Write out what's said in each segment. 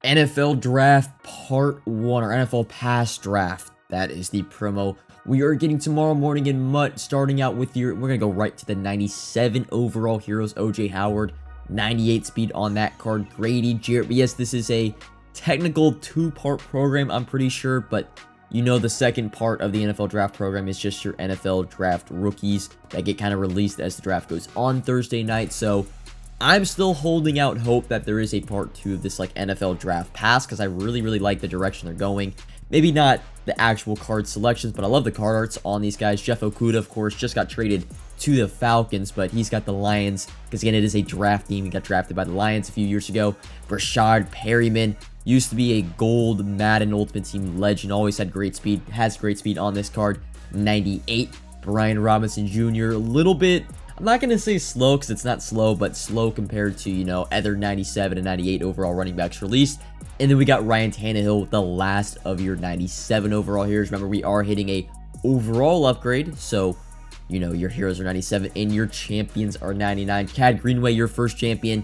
NFL Draft Part 1, or NFL Pass Draft. That is the promo we are getting tomorrow morning in MUT, starting out with we're going to go right to the 97 overall Heroes, OJ Howard, 98 speed on that card, Grady Jarrett. But yes, this is a technical two-part program, I'm pretty sure, but you know the second part of the NFL Draft program is just your NFL Draft rookies that get kind of released as the draft goes on Thursday night, so I'm still holding out hope that there is a part 2 of this like NFL Draft Pass, because I really like the direction they're going. Maybe not the actual card selections, but I love the card arts on these guys. Jeff Okudah, of course, just got traded to the Falcons, but he's got the Lions, because again, it is a draft team. He got drafted by the Lions a few years ago. Brashad Perryman used to be a gold Madden Ultimate Team legend, always had great speed, has great speed on this card. 98, Brian Robinson Jr., a little bit, I'm not going to say slow because it's not slow, but slow compared to, you know, other 97 and 98 overall running backs released. And then we got Ryan Tannehill, the last of your 97 overall heroes. Remember, we are hitting a overall upgrade, so, you know, your heroes are 97 and your champions are 99. Chad Greenway, your first champion.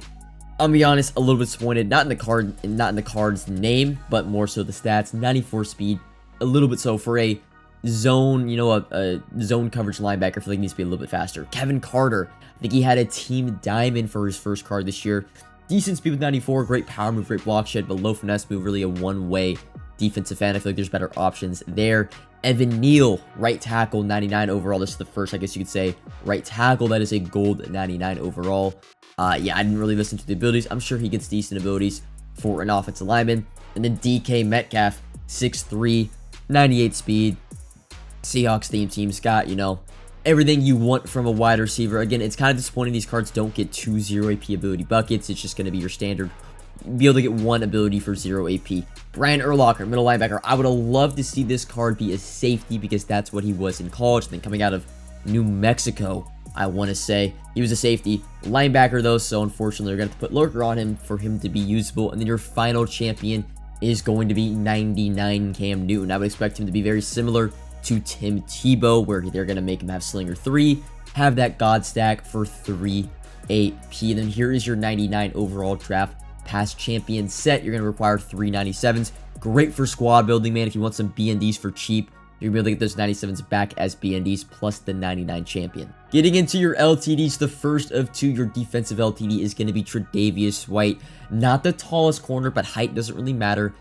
I'll be honest, a little bit disappointed. Not in the card's name, but more so the stats. 94 speed, a little bit so for a zone, you know, a zone coverage linebacker. I feel like he needs to be a little bit faster. Kevin Carter, I think he had a team diamond for his first card this year. Decent speed with 94, great power move, great block shed, but low finesse move, really a one-way defensive fan. I feel like there's better options there. Evan Neal, right tackle, 99 overall. This is the first, I guess you could say, right tackle. That is a gold 99 overall. Yeah, I didn't really listen to the abilities. I'm sure he gets decent abilities for an offensive lineman. And then DK Metcalf, 6'3", 98 speed. Seahawks team's got, you know, everything you want from a wide receiver. Again, it's kind of disappointing these cards don't get 2 0 AP ability buckets. It's just going to be your standard. Be able to get 1 ability for 0 AP. Brian Urlacher, middle linebacker. I would have loved to see this card be a safety because that's what he was in college. And then coming out of New Mexico, I want to say he was a safety. Linebacker though, so unfortunately they're going to have to put Lurker on him for him to be usable. And then your final champion is going to be 99 Cam Newton. I would expect him to be very similar to Tim Tebow, where they're going to make him have Slinger 3, have that God stack for 3 AP. Then here is your 99 overall draft pass champion set. You're going to require 3 97s. Great for squad building, man. If you want some BNDs for cheap, you're going to be able to get those 97s back as BNDs plus the 99 champion. Getting into your LTDs, the first of 2, your defensive LTD is going to be Tre'Davious White. Not the tallest corner, but height doesn't really matter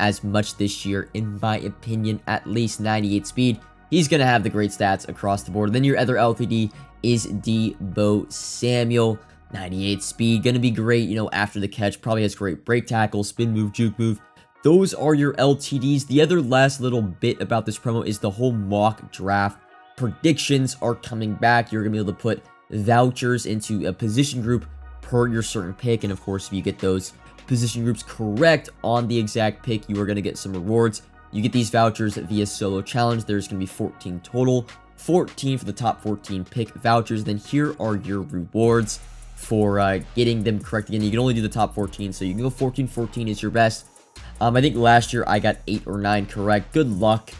as much this year, in my opinion. At least 98 speed. He's going to have the great stats across the board. Then your other LTD is Deebo Samuel. 98 speed, going to be great, you know, after the catch. Probably has great break tackle, spin move, juke move. Those are your LTDs. The other last little bit about this promo is the whole mock draft. Predictions are coming back. You're going to be able to put vouchers into a position group per your certain pick. And of course, if you get those position groups correct on the exact pick, you are going to get some rewards. You get these vouchers via solo challenge. There's going to be 14 total, 14 for the top 14 pick vouchers. Then here are your rewards for getting them correct. Again, you can only do the top 14, so you can go 14 is your best. I think last year I got 8 or 9 correct. Good luck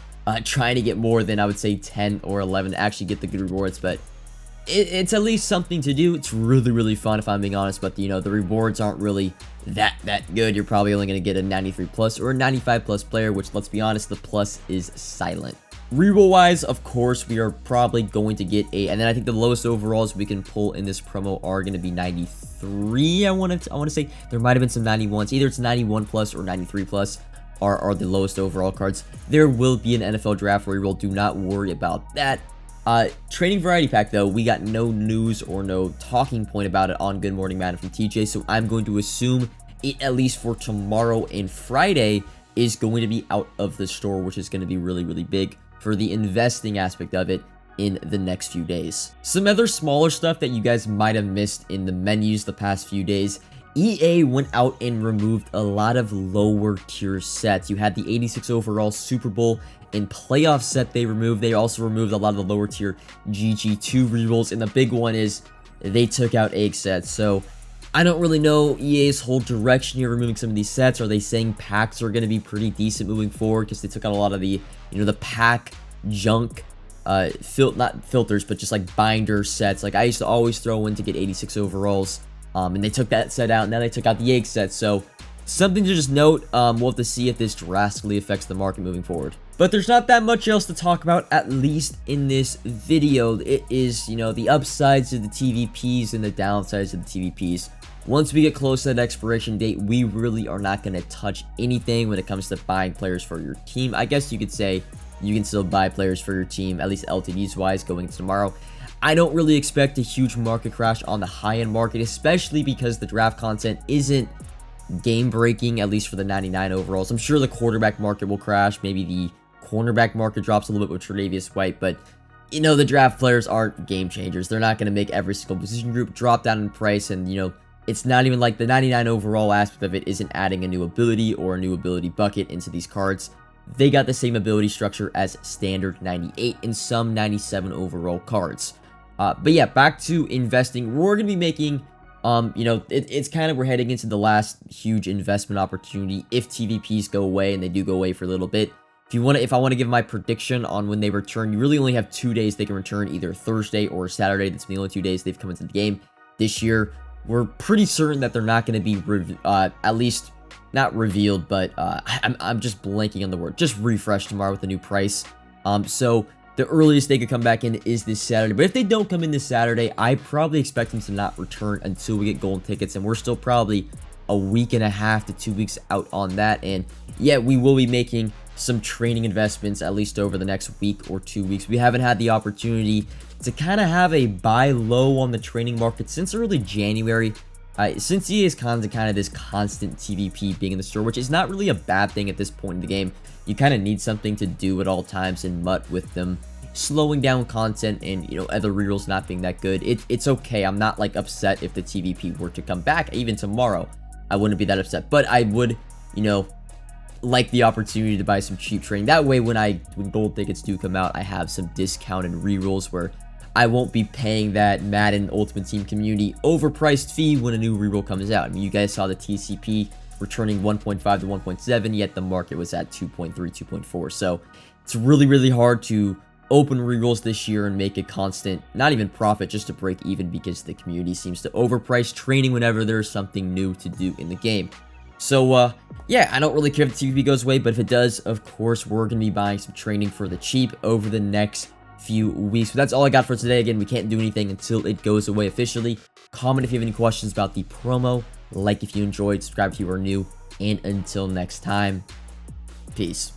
trying to get more than, I would say, 10 or 11 to actually get the good rewards, but it's at least something to do. It's really fun, if I'm being honest, but you know, the rewards aren't really that good. You're probably only going to get a 93 plus or a 95 plus player, which, let's be honest, the plus is silent. Reroll wise, of course, we are probably going to get and then I think the lowest overalls we can pull in this promo are going to be 93. I want to say there might have been some 91s. Either it's 91 plus or 93 plus are the lowest overall cards. There will be an NFL draft reroll. Do not worry about that. Training variety pack though, we got no news or no talking point about it on Good Morning Madden from TJ, so I'm going to assume it, at least for tomorrow and Friday, is going to be out of the store, which is going to be really big for the investing aspect of it in the next few days. Some other smaller stuff that you guys might have missed in the menus the past few days. EA went out and removed a lot of lower tier sets. You had the 86 overall Super Bowl and playoff set they removed. They also removed a lot of the lower tier GG2 rerolls, and the big one is they took out egg sets. So I don't really know EA's whole direction here removing some of these sets. Are they saying packs are going to be pretty decent moving forward because they took out a lot of the, you know, the pack junk, not filters, but just like binder sets. Like I used to always throw in to get 86 overalls, and they took that set out, and now they took out the egg set. So something to just note. We'll have to see if this drastically affects the market moving forward. But there's not that much else to talk about, at least in this video. It is, you know, the upsides of the TVPs and the downsides of the TVPs. Once we get close to that expiration date, we really are not going to touch anything when it comes to buying players for your team. I guess you could say you can still buy players for your team, at least LTVs wise, going into tomorrow. I don't really expect a huge market crash on the high-end market, especially because the draft content isn't game-breaking, at least for the 99 overalls. I'm sure the quarterback market will crash. Maybe the cornerback market drops a little bit with Tre'Davious White, but you know, the draft players aren't game changers. They're not going to make every single position group drop down in price, and you know, it's not even like the 99 overall aspect of it isn't adding a new ability or a new ability bucket into these cards. They got the same ability structure as standard 98 and some 97 overall cards. But yeah, back to investing. We're going to be making, you know, it's kind of, we're heading into the last huge investment opportunity if TVPs go away, and they do go away for a little bit. If I want to give my prediction on when they return, you really only have 2 days they can return, either Thursday or Saturday. That's the only 2 days they've come into the game this year. We're pretty certain that they're not going to be, at least not revealed, but I'm just blanking on the word. Just refreshed tomorrow with the new price. So the earliest they could come back in is this Saturday. But if they don't come in this Saturday, I probably expect them to not return until we get golden tickets, and we're still probably a week and a half to 2 weeks out on that. And yeah, we will be making some training investments at least over the next week or 2 weeks. We haven't had the opportunity to kind of have a buy low on the training market since early January. Since EA is kind of this constant TVP being in the store, which is not really a bad thing at this point in the game. You kind of need something to do at all times in MUT with them slowing down content and, you know, other rerolls not being that good. It's okay. I'm not like upset if the TVP were to come back even tomorrow. I wouldn't be that upset, but I would, you know, like the opportunity to buy some cheap training. That way, when gold tickets do come out, I have some discounted rerolls where I won't be paying that Madden Ultimate Team community overpriced fee when a new reroll comes out. I mean, you guys saw the TCP returning 1.5 to 1.7, yet the market was at 2.3, 2.4. So it's really, really hard to open rerolls this year and make a constant, not even profit, just to break even, because the community seems to overprice training whenever there's something new to do in the game. So, yeah, I don't really care if the TVP goes away, but if it does, of course, we're going to be buying some training for the cheap over the next few weeks. But that's all I got for today. Again, we can't do anything until it goes away officially. Comment if you have any questions about the promo. Like if you enjoyed, subscribe if you are new, and until next time, peace.